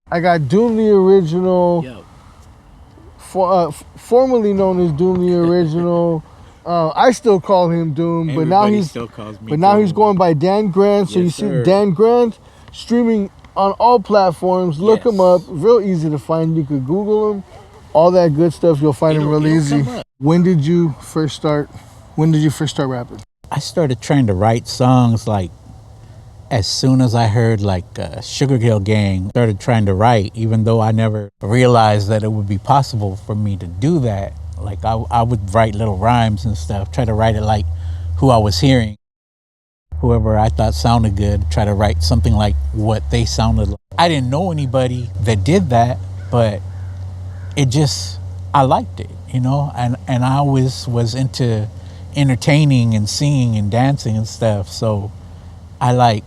I got Doom the Original, Yo, formerly known as Doom the Original. I still call him Doom, everybody still calls me but now he's Doom. going by Dan Grant. So you Yes, see sir. Dan Grant streaming on all platforms. Look him up. Yes. Real easy to find. You could Google him. All that good stuff. You'll find him real It'll easy. come up. When did you first start? When did you first start rapping? I started trying to write songs like as soon as I heard like Sugar Hill Gang. Started trying to write, even though I never realized that it would be possible for me to do that. Like I would write little rhymes and stuff, try to write it like who I was hearing. Whoever I thought sounded good, try to write something like what they sounded like. I didn't know anybody that did that, but it just, I liked it, you know? And I always was into entertaining and singing and dancing and stuff. So I like,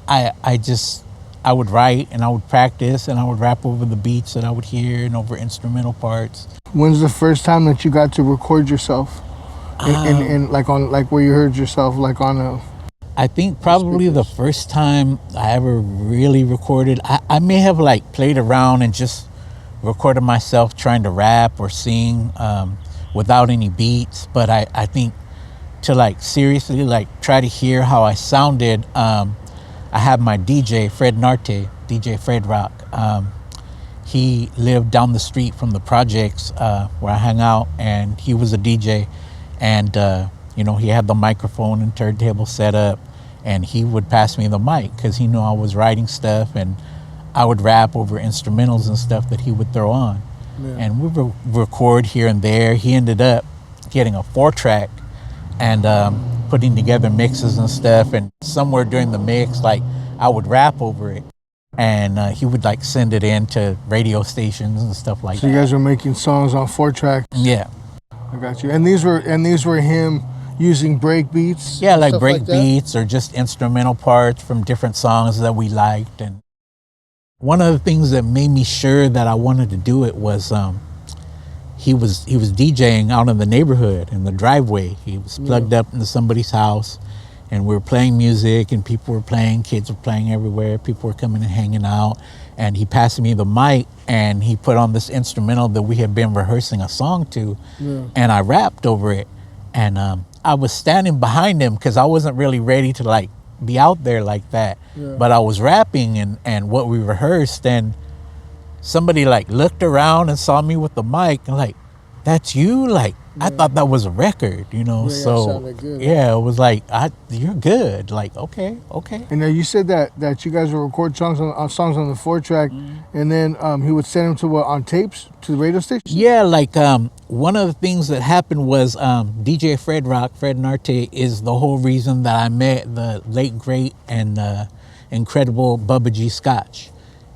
I just, I would write and I would practice and I would rap over the beats that I would hear and over instrumental parts. When's the first time that you got to record yourself? In like on like where you heard yourself like on a I think probably the first time I ever really recorded, I may have like played around and just recorded myself trying to rap or sing without any beats. But I think to like seriously like try to hear how I sounded, I had my DJ, Fred Narte, DJ Fred Rock. He lived down the street from the projects where I hang out, and he was a DJ. And, you know, he had the microphone and turntable set up, and he would pass me the mic because he knew I was writing stuff, and I would rap over instrumentals and stuff that he would throw on. Yeah. And we would record here and there. He ended up getting a 4-track and putting together mixes and stuff. And somewhere during the mix, like, I would rap over it. And he would like send it in to radio stations and stuff like that. So you guys were making songs on 4-track? Yeah. I got you. And these were him using break beats? Yeah, like break beats or just instrumental parts from different songs that we liked. And one of the things that made me sure that I wanted to do it was he was DJing out in the neighborhood in the driveway. He was plugged up into somebody's house, and we were playing music, and people were playing, kids were playing everywhere, people were coming and hanging out. And he passed me the mic, and he put on this instrumental that we had been rehearsing a song to, and I rapped over it. And I was standing behind him because I wasn't really ready to like be out there like that. But I was rapping and what we rehearsed, and somebody like looked around and saw me with the mic and like, that's you? Like, I thought that was a record, you know? So good, yeah, it was like, you're good. Like, okay. And now you said that you guys would record songs on the 4-track, and then he would send them to what, on tapes to the radio station? Yeah, like one of the things that happened was DJ Fred Rock, Fred Narte, is the whole reason that I met the late, great, and incredible Bubba G. Scotch.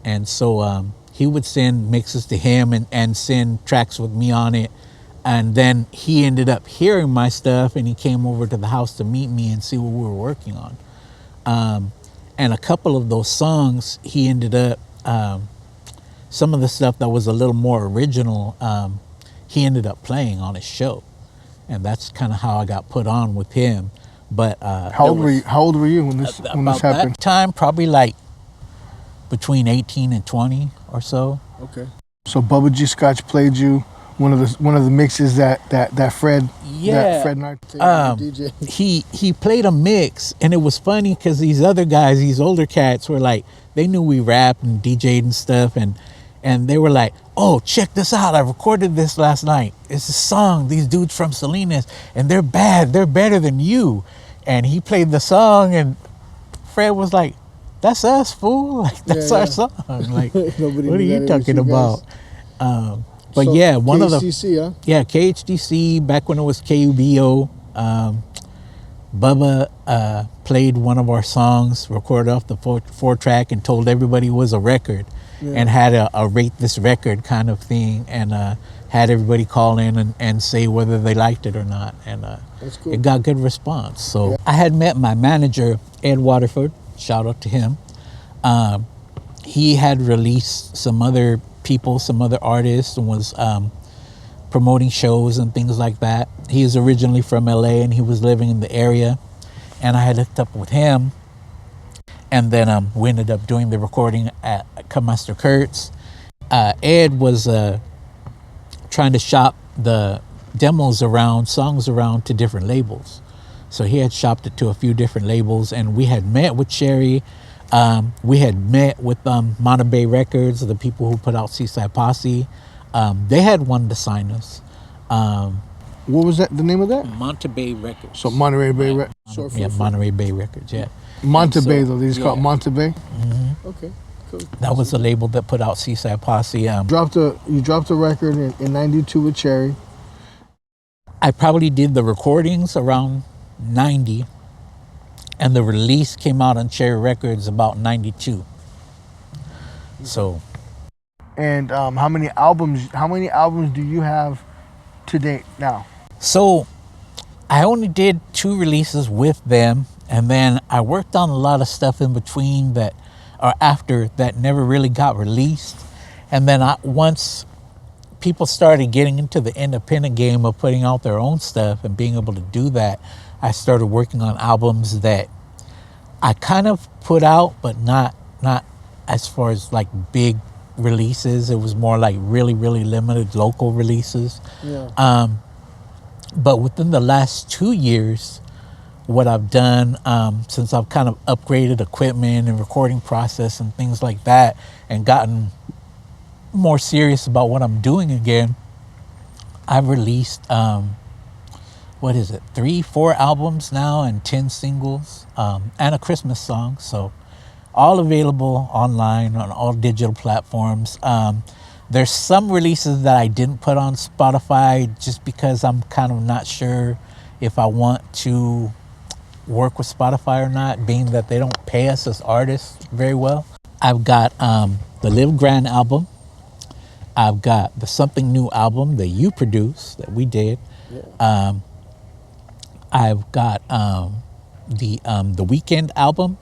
And so he would send mixes to him and send tracks with me on it. And then he ended up hearing my stuff, and he came over to the house to meet me and see what we were working on. And a couple of those songs, he ended up, some of the stuff that was a little more original, he ended up playing on his show. And that's kind of how I got put on with him. But how old were you when this happened? That time, probably like between 18 and 20 or so. Okay. So Bubba G. Scotch played you one of the mixes that Fred Narte DJ. He played a mix, and it was funny because these other guys, these older cats, were like, they knew we rapped and DJ'd and stuff, and they were like, oh, check this out, I recorded this last night. It's a song, these dudes from Salinas, and they're better than you. And he played the song, and Fred was like, that's us, fool. Like, that's our song. Like, what are you talking about? But so, yeah, one KHDC, of the KHDC back when it was KUBO. Bubba played one of our songs, recorded off the 4-track, and told everybody it was a record, and had a rate this record kind of thing, and had everybody call in and say whether they liked it or not, and cool. It got good response. So I had met my manager, Ed Waterford. Shout out to him. He had released some other people, some other artists, and was promoting shows and things like that. He is originally from LA, and he was living in the area, and I had hooked up with him, And then we ended up doing the recording at Cutmaster Kurt's. Ed was trying to shop the demos around, songs around to different labels. So he had shopped it to a few different labels, and we had met with Cherry. We had met with Monterey Records, the people who put out Seaside Posse. They had wanted to sign us. What was that? The name of that? Monterey Records. So Monterey Bay. Right. Monterey Bay Records. Yeah. Montebay though. They just call it Montebay. Okay, cool. That was the label that put out Seaside Posse. You dropped a record in '92 with Cherry. I probably did the recordings around 90, and the release came out on Cherry Records about 92. So. And how many albums do you have to date now? So I only did 2 releases with them, and then I worked on a lot of stuff in between that, or after, that never really got released. And then once people started getting into the independent game of putting out their own stuff and being able to do that, I started working on albums that I kind of put out, but not as far as like big releases. It was more like really, really limited local releases. Yeah. But within the last 2 years, what I've done, since I've kind of upgraded equipment and recording process and things like that, and gotten more serious about what I'm doing again, I've released, 3-4 albums now and 10 singles, and a Christmas song. So all available online on all digital platforms. There's some releases that I didn't put on Spotify just because I'm kind of not sure if I want to work with Spotify or not, being that they don't pay us as artists very well. I've got the Live Grand album. I've got the Something New album that you produced, that we did. Yeah. I've got the Weekend album,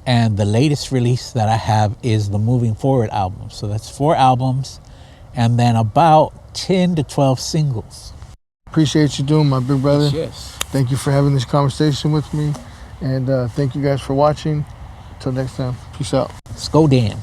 and the latest release that I have is the Moving Forward album. So that's 4 albums, and then about 10 to 12 singles. Appreciate you doing, my big brother. Yes. Thank you for having this conversation with me, and thank you guys for watching. Until next time, peace out. Let's go, Dan.